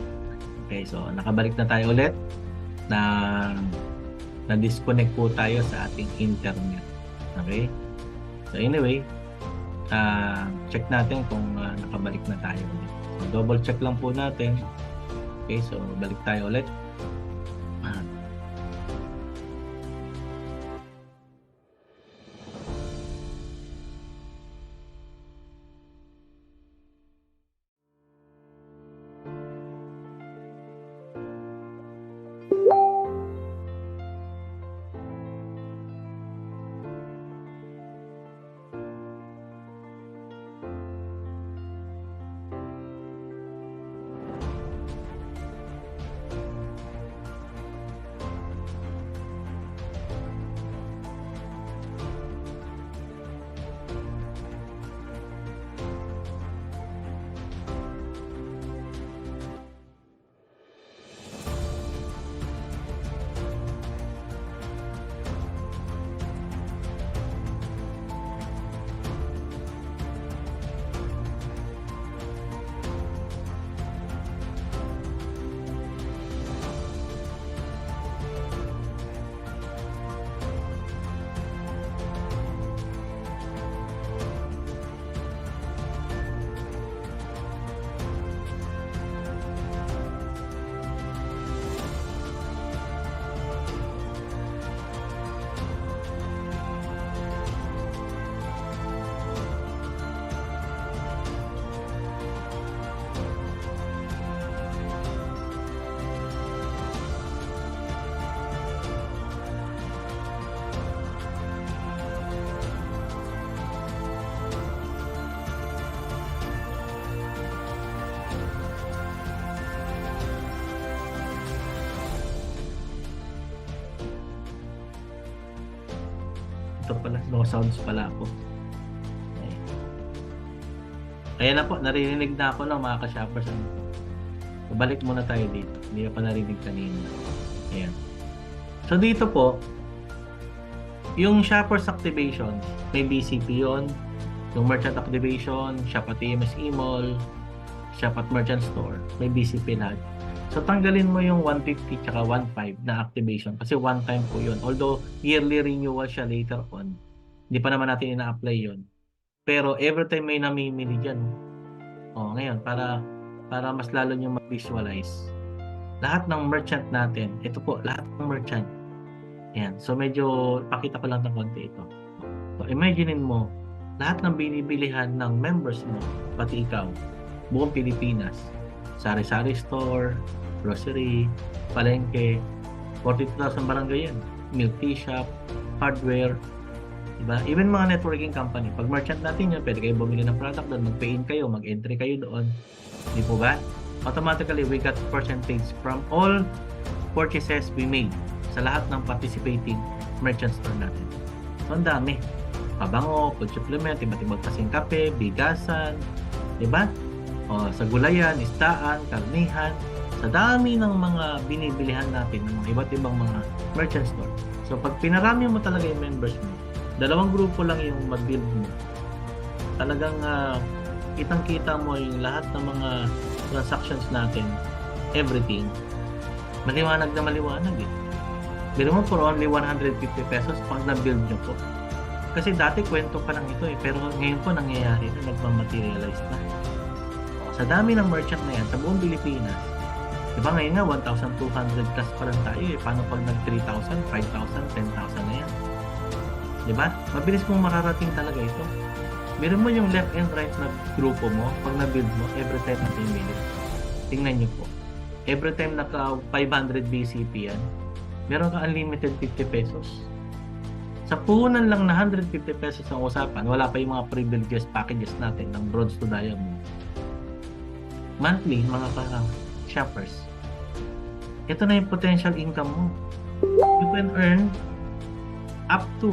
Okay, so nakabalik na tayo ulit. Na-disconnect po tayo sa ating internet. Okay? So anyway, check natin kung nakabalik na tayo ulit. So, double check lang po natin. Okay, so balik tayo ulit. ito pala, no sounds pala ako. Ayan na po, naririnig na ako ng mga ka-shoppers. Balik muna tayo dito. Hindi pa narinig kanina. Ayan. So dito po, yung shoppers activation, may BCP yun. Yung merchant activation, shop at EMS e-mall, shop at merchant store, may BCP lahat. So tanggalin mo yung 150 tsaka 1.5 na activation kasi one time po yun. Although yearly renewal siya later on, hindi pa naman natin ina-apply yun. Pero every time may namimili dyan. Ngayon, para mas lalo nyo mag-visualize. Lahat ng merchant natin, ito po, lahat ng merchant. Ayan. So medyo, pakita ko lang ng konti ito. So imaginein mo, lahat ng binibilihan ng members mo, pati ikaw, buong Pilipinas, sari-sari store, grocery, palengke, 42,000 barangay yan, milk tea shop, hardware, diba? Even mga networking company, pag merchant natin yun, pwede kayo bumili ng product doon, mag-pay in kayo, mag-entry kayo doon, di po ba? Automatically, we got percentage from all purchases we made sa lahat ng participating merchant store natin. So, ang dami. Pabango, food supplement, iba't ibang kasing kape, bigasan, di ba? Sa gulayan, isdaan, karnihan, sa dami ng mga binibilihan natin ng mga iba't ibang mga merchant store. So, pag pinarami mo talaga yung members mo, dalawang grupo lang yung mag-build mo. Talagang kitang-kita mo yung lahat ng mga transactions natin, everything. Maliwanag na maliwanag eh. Pero mo for only 150 pesos pag na-build nyo po. Kasi dati kwento pa lang ito eh, pero ngayon po nangyayari na, nagmamaterialize na. Sa dami ng merchant na yan, sa buong Pilipinas, diba ngayon nga 1,200 plus pa lang tayo eh. Paano pag nag 3,000, 5,000, 10,000 na yan? Diba? Mabilis mong mararating talaga ito. Meron mo yung left and right na grupo mo, pag na-build mo, every time na pinili. Tingnan nyo po. Every time naka 500 BCP yan, meron ka unlimited 50 pesos. Sa puhunan lang na 150 pesos ang usapan, wala pa yung mga privileges packages natin ng bronze to diamond. Monthly, mga shoppers. Ito na yung potential income mo. You can earn up to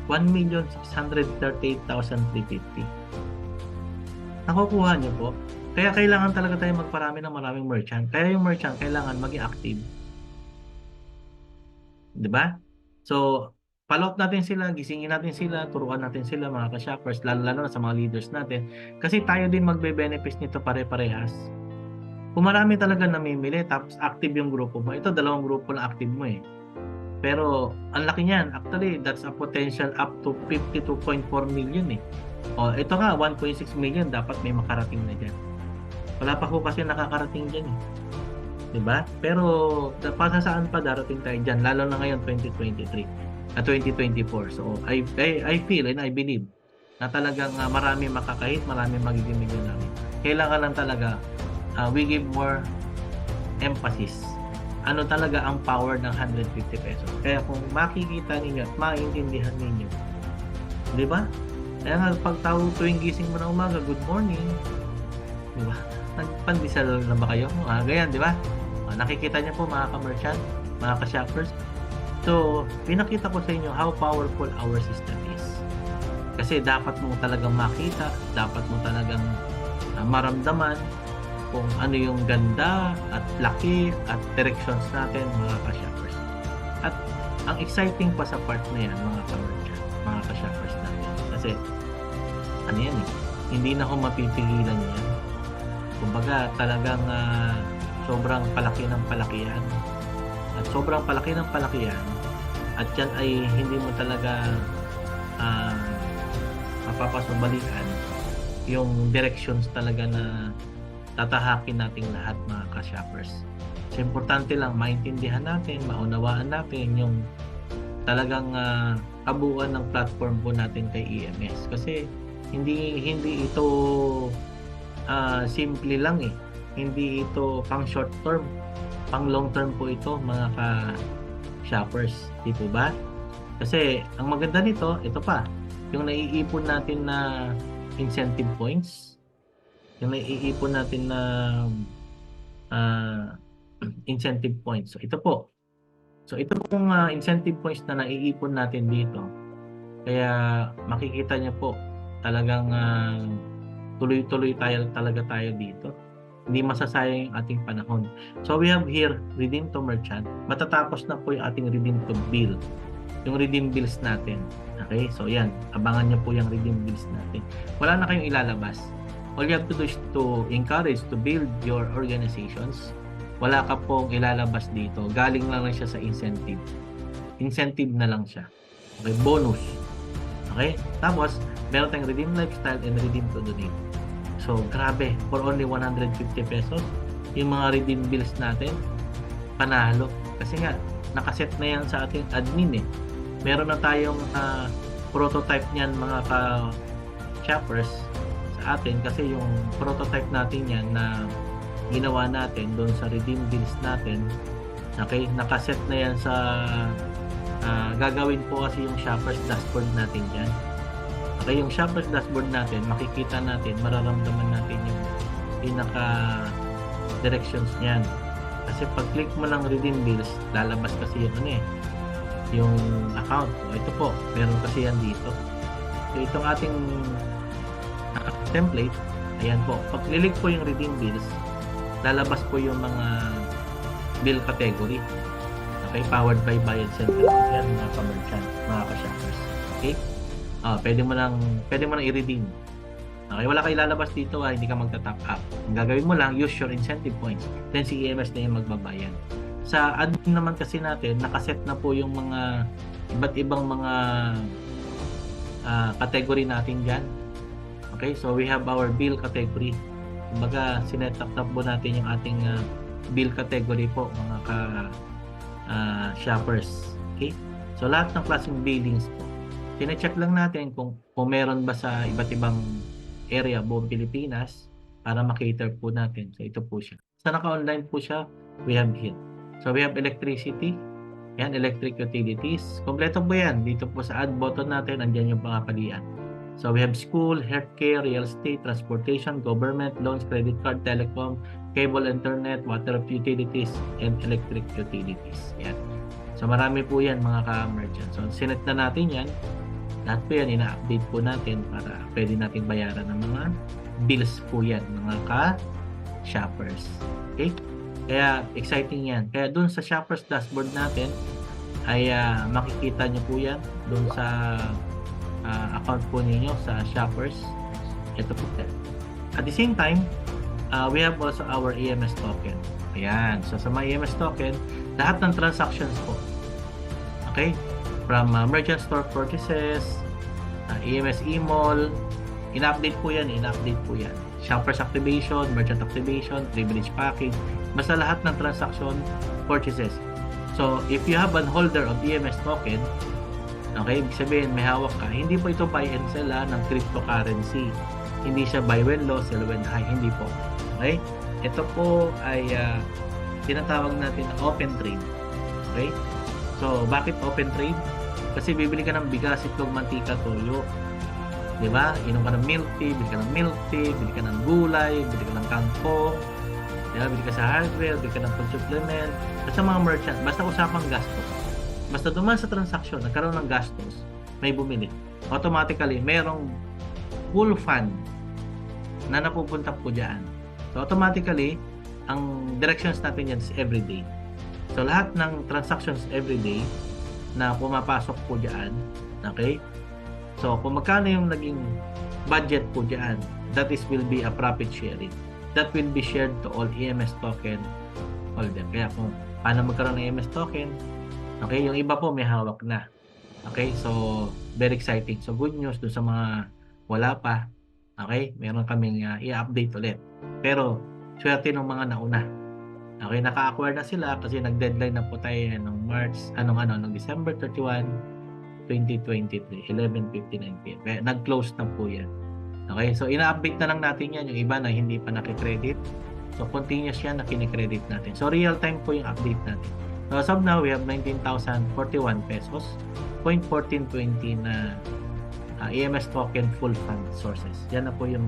1,638,350. Nakukuha nyo po. Kaya kailangan talaga tayo magparami ng maraming merchant. Kaya yung merchant kailangan maging active. Diba? So, follow up natin sila, gisingin natin sila, turuan natin sila mga ka-shoppers, lalo na sa mga leaders natin. Kasi tayo din magbe-benefits nito pare-parehas. Kung marami talaga namimili, tapos active yung grupo mo, ito dalawang grupo na active mo eh. Pero, ang laki niyan. Actually, that's a potential up to 52.4 million eh. Ito nga, 1.6 million, dapat may makarating na dyan. Wala pa ko kasi nakakarating dyan eh. Diba? Pero, saan pa darating tayo dyan? Lalo na ngayon, 2023. 2024. So, I feel and I believe na talagang marami makakahit, marami magiging millionaire. Kailangan lang talaga, we give more emphasis. Ano talaga ang power ng 150 pesos. Kaya kung makikita ninyo at maintindihan ninyo, di ba? Kaya nga pag tuwing gising mo na umaga, good morning, di ba? Nagpandesal na ba kayo? Ganyan, di ba? Nakikita niyo po mga ka-merchant, mga ka-shoppers. So, pinakita ko sa inyo how powerful our system is. Kasi dapat mo talagang makita, dapat mo talagang maramdaman kung ano yung ganda at laki at directions natin mga ka-shoppers. At ang exciting pa sa part na yan mga ka-merchant, mga ka-shoppers natin. Kasi ano yan eh, hindi na ako mapipigilan yan. Kumbaga talagang sobrang palaki ng palakihan. At sobrang palaki ng palakihan at yan ay hindi mo talaga mapapasubalikan yung directions talaga na tatahakin nating lahat mga ka-shoppers. So, importante lang maintindihan natin, maunawaan natin yung talagang kabuuan ng platform po natin kay EMS. Kasi hindi ito simple lang eh. Hindi ito pang short term, pang long term po ito mga ka-shoppers. Di po ba? Kasi ang maganda nito, ito pa, yung naiipon natin na incentive points, yung naiipon natin na incentive points. So ito po. So ito pong incentive points na naiipon natin dito. Kaya makikita niyo po talagang tuloy-tuloy talaga tayo dito. Hindi masasayang yung ating panahon. So we have here redeem to merchant. Matatapos na po yung ating redeem to bill. Yung redeem bills natin. Okay? So yan, abangan niyo po yung redeem bills natin. Wala na kayong ilalabas. All you have to do is to encourage to build your organizations. Wala ka pong ilalabas dito. Galing lang siya sa incentive. Incentive na lang siya. Okay? Bonus. Okay? Tapos, meron tayong redeem lifestyle and redeem to donate. So, grabe. For only 150 pesos, yung mga redeem bills natin, panalo. Kasi nga, nakaset na yan sa ating admin eh. Meron na tayong prototype niyan mga ka-shoppers sa atin kasi yung prototype natin yan na ginawa natin doon sa redeem bills natin, okay, nakaset na yan sa gagawin po kasi yung shoppers dashboard natin dyan. Okay, yung shoppers dashboard natin, makikita natin, mararamdaman natin yung pinaka directions niyan. Kasi pag click mo ng redeem bills, lalabas kasi yung yung account. So, ito po, meron kasi yan dito. So itong ating template, ayan po, pag click po yung redeem bills, lalabas po yung mga bill category. Okay, powered by Bayad Center. Yan mga ka-merchant, mga ka-shoppers. Okay? Pwede mo nang i-redeem. Okay, wala kang ilalabas dito, hindi ka magta-top up. Ang gagawin mo lang, use your incentive points. Then si EMS na yung magbabayad. Sa admin naman kasi natin, nakaset na po yung mga iba't ibang mga category natin dyan. Okay, so we have our bill category. Kumbaga, sinet up po natin yung ating bill category po, mga shoppers. Okay? So, lahat ng klaseng billings po. Tine-check lang natin kung meron ba sa iba't ibang area buong Pilipinas para makater po natin. So, ito po siya. Sa naka-online po siya, we have here. So, we have electricity. Yan, electric utilities. Kompleto po yan. Dito po sa add button natin, andyan yung pangapalian. So, we have school, healthcare, real estate, transportation, government, loans, credit card, telecom, cable, internet, water utilities, and electric utilities. Yan. So, marami po yan mga ka-merchant. So, sinet na natin yan. Lahat po yan, ina-update po natin para pwede natin bayaran ng mga bills po yan, mga ka-shoppers. Okay? Kaya, exciting yan. Kaya, dun sa shoppers dashboard natin, ay makikita nyo po yan dun sa account po ninyo sa shoppers. Ito po. At the same time, we have also our EMS token. Ayan. So, sa mga EMS token, lahat ng transactions po. Okay? From merchant store purchases, EMS e-mall, in-update po yan. Shoppers activation, merchant activation, privilege package, basta lahat ng transaction purchases. So, if you have an holder of EMS token, okay, ibig sabihin may hawak ka, hindi po ito buy and sell ng cryptocurrency. Hindi siya buy when low, sell when high, hindi po. Okay? Ito po ay tinatawag natin na open trade. Okay? So, bakit open trade? Kasi bibili ka ng bigas, itlog, mantika, toyo. Diba? Inom ka ng milk tea, bili ka ng milk tea, bili ka ng gulay, bili ka ng kangkong, diba? Bili ka sa hardware, bili ka ng food supplement. Basta mga merchant, basta usapang gastos. Basta duman sa transaction, nagkaroon ng gastos, may bumili. Automatically, merong full fund na napupunta po dyan. So, automatically, ang directions natin yan is everyday. So, lahat ng transactions everyday na pumapasok po dyan, okay? So, kung magkano yung naging budget po dyan, that will be a profit sharing. That will be shared to all EMS token holder. Kaya kung paano magkaroon ng EMS token, okay, yung iba po may hawak na. Okay, so very exciting. So good news doon sa mga wala pa. Okay, meron kaming i-update ulit. Pero swerte ng mga nauna. Okay, naka-acquire na sila kasi nag-deadline na po tayo ng December 31, 2023, 11:59 PM. Kaya nag-close na po yan. Okay, so ina-update na lang natin yan. Yung iba na hindi pa nakikredit. So continuous yan na kinikredit natin. So real time po yung update natin. So as of now, we have 19,041 pesos, 0.1420 na EMS token full fund sources. Yan na po yung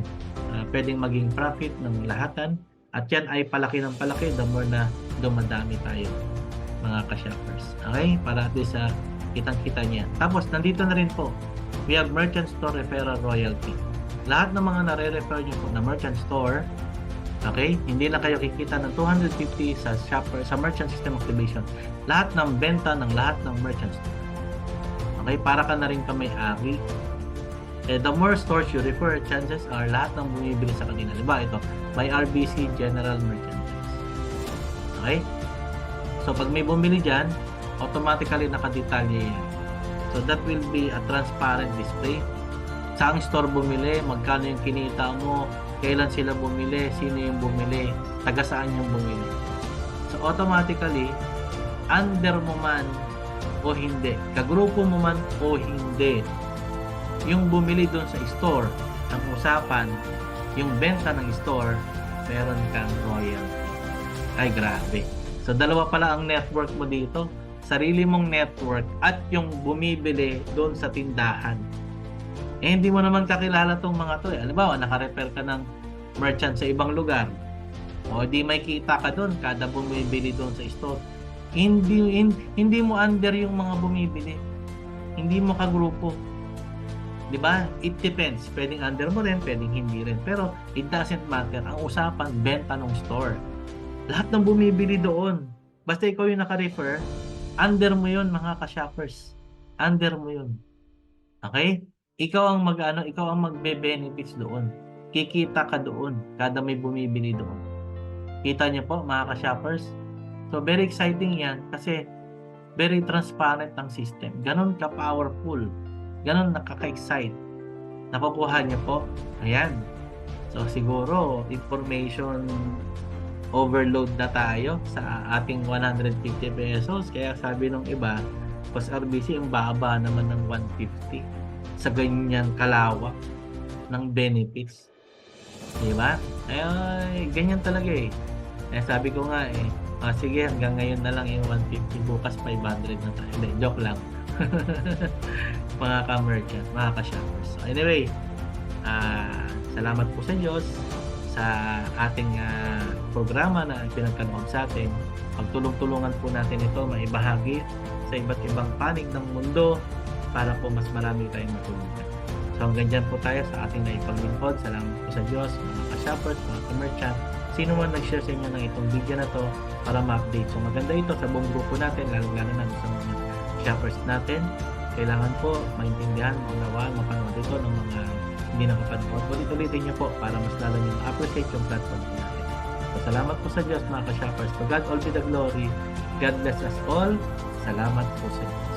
pwedeng maging profit ng lahatan. At yan ay palaki ng palaki the more na dumadami tayo mga ka-shoppers. Okay? Para at least kitang-kita niya. Tapos nandito na rin po we have merchant store referral royalty. Lahat ng mga nare-refer nyo po na merchant store, okay, hindi na kayo kikita ng 250 sa shopper, sa merchant system activation. Lahat ng benta ng lahat ng merchant store. Okay, para ka na rin kamay-ari. The more stores you refer, chances are lahat ng bumibili sa kanila. Diba? Ito, by RBC General Merchandise. Okay? So, pag may bumili dyan, automatically nakadetalye yan. So, that will be a transparent display. Saang store bumili, magkano yung kinita mo, kailan sila bumili, sino yung bumili, taga saan yung bumili. So, automatically, under mo man o hindi, kagrupo mo man o hindi, yung bumili doon sa store, ang usapan, yung benta ng store, meron kang royalty. Ay, grabe. So, dalawa pala ang network mo dito. Sarili mong network at yung bumibili doon sa tindahan. Eh, hindi mo naman kakilala tong mga to. Halimbawa, naka-refer ka ng merchant sa ibang lugar. O, di may kita ka doon kada bumibili doon sa store. Hindi mo under yung mga bumibili. Hindi mo kagrupo. Diba? It depends. Pwedeng under mo rin, pwedeng hindi rin. Pero it doesn't matter. Ang usapan, benta ng store. Lahat ng bumibili doon. Basta ikaw yung naka-refer, under mo yun, mga ka-shoppers. Under mo yun. Okay? Ikaw ang ikaw ang magbe-benefits doon. Kikita ka doon kada may bumibili doon. Kita niyo po, mga ka-shoppers? So, very exciting yan kasi very transparent ang system. Ganon ka-powerful. Ganon nakaka-excite. Nakukuha niyo po. Ayan. So, siguro, information overload na tayo sa ating 150 pesos. Kaya sabi nung iba, Pas RBC, ang baba naman ng 150 sa ganyan kalawak ng benefits. Diba? Ay, ganyan talaga eh. Sabi ko nga sige, hanggang ngayon na lang yung 150, bukas 500 na tayo. Hindi, joke lang. Mga ka-merchant, mga ka-shoppers. So anyway, salamat po sa Diyos sa ating programa na pinagkanoon sa atin. Pagtulong-tulungan po natin ito, maibahagi sa iba't ibang panig ng mundo para po mas marami tayong matulungan. So hanggang dyan po tayo sa ating naipaglingkod. Salamat po sa Diyos, mga ka-shoppers, mga ka-merchant. Sino man nag-share sa inyo ng itong video na to para ma-update. So maganda ito sa buong grupo natin, lalo-lalo na sa mga shoppers natin. Kailangan po maintindihan, maunawaan, mapanood ito ng mga hindi nakapanood. Ulit-ulitin nyo po para mas lalo nyo ma-appreciate yung platform po natin. So salamat po sa Diyos, mga ka-shoppers. To God all be the glory. God bless us all. Salamat po sa inyo.